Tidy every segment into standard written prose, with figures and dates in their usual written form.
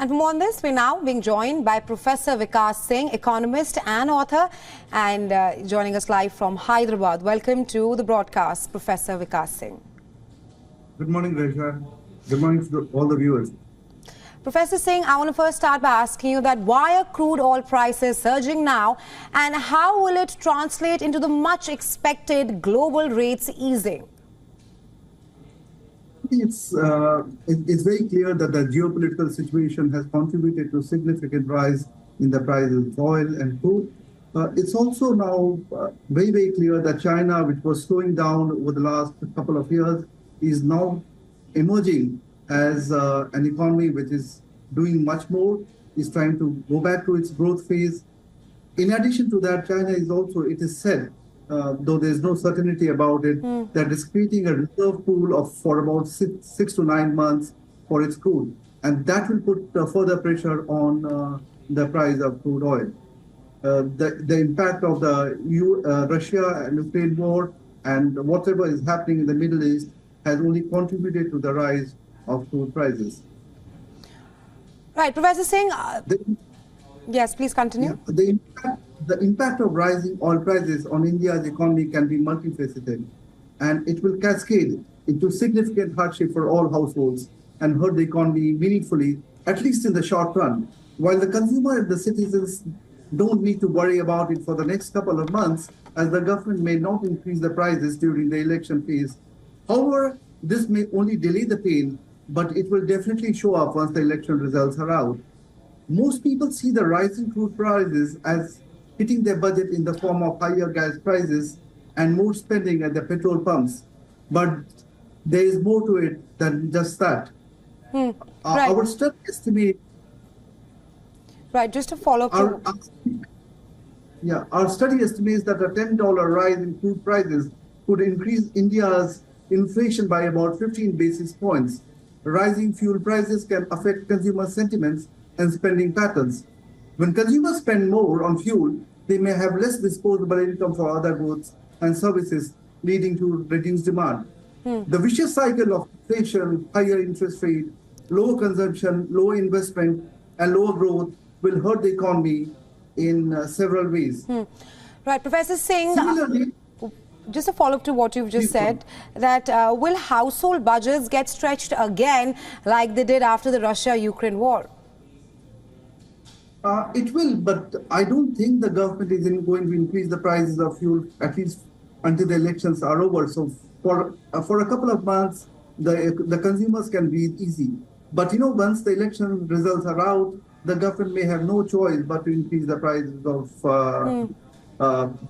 And for more on this, we're now being joined by Professor Vikas Singh, economist and author, and joining us live from Hyderabad. Welcome to the broadcast, Professor Vikas Singh. Good morning, Resha. Good morning to all the viewers. Professor Singh, I want to first start by asking you that why are crude oil prices surging now, and how will it translate into the much expected global rates easing? It's very clear that the geopolitical situation has contributed to significant rise in the price of oil and crude. It's also now very, very clear that China, which was slowing down over the last couple of years, is now emerging as an economy which is doing much more, is trying to go back to its growth phase. In addition to that, China is also, it is said, though there's no certainty about it, that is creating a reserve pool for about 6 to 9 months for its crude. And that will put further pressure on the price of crude oil. The impact of the Russia and Ukraine war and whatever is happening in the Middle East has only contributed to the rise of crude prices. Right, Professor Singh, yes, please continue. Yeah, the impact of rising oil prices on India's economy can be multifaceted, and it will cascade into significant hardship for all households and hurt the economy meaningfully, at least in the short run. While the consumer and the citizens don't need to worry about it for the next couple of months, as the government may not increase the prices during the election phase. However, this may only delay the pain, but it will definitely show up once the election results are out. Most people see the rising crude prices as hitting their budget in the form of higher gas prices and more spending at the petrol pumps. But there is more to it than just that. Right. Our study estimates... Right, just to follow up. Our study estimates that a $10 rise in crude prices could increase India's inflation by about 15 basis points. Rising fuel prices can affect consumer sentiments and spending patterns. When consumers spend more on fuel, they may have less disposable income for other goods and services, leading to reduced demand. The vicious cycle of inflation, higher interest rate, lower consumption, lower investment, and lower growth will hurt the economy in several ways. Right, Professor Singh. Similarly, just a follow-up to what you've just said, that will household budgets get stretched again like they did after the Russia-Ukraine war? It will, but I don't think the government is going to increase the prices of fuel, at least until the elections are over. So for a couple of months, the consumers can breathe easy. But once the election results are out, the government may have no choice but to increase the prices of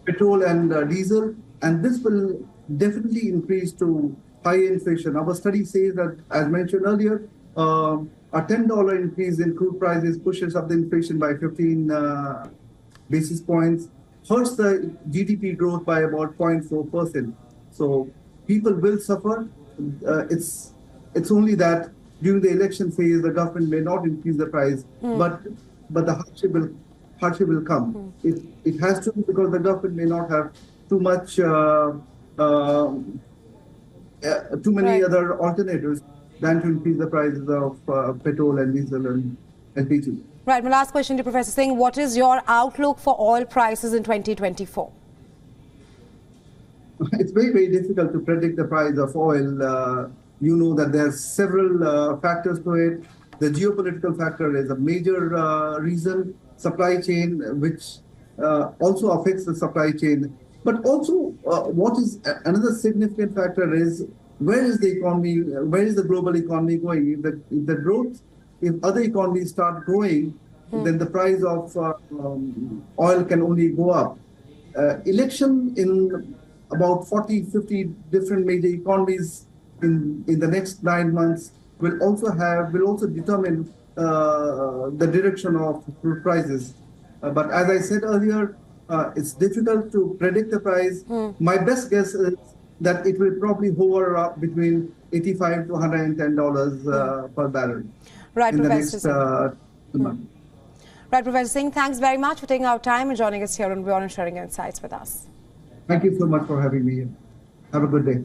petrol and diesel. And this will definitely increase to high inflation. Our study says that, as mentioned earlier, a $10 increase in crude prices pushes up the inflation by 15 basis points, hurts the GDP growth by about 0.4%. So people will suffer. It's only that during the election phase, the government may not increase the price, but the hardship will come. It has to, because the government may not have too many other alternatives than to increase the prices of petrol and diesel and LPG. Right. My last question to Professor Singh: what is your outlook for oil prices in 2024? It's very, very difficult to predict the price of oil. You know that there are several factors to it. The geopolitical factor is a major reason. Supply chain, which also affects the supply chain. But also, what is another significant factor is where is the economy, where is the global economy going? If other economies start growing, then the price of oil can only go up. Election in about 40, 50 different major economies in the next 9 months will also determine the direction of crude prices. But as I said earlier, it's difficult to predict the price. My best guess is that it will probably hover up between $85 to $110 per barrel in the next 2 months. Right, Professor Singh, thanks very much for taking our time and joining us here on WION and sharing your insights with us. Thank you so much for having me here. Have a good day.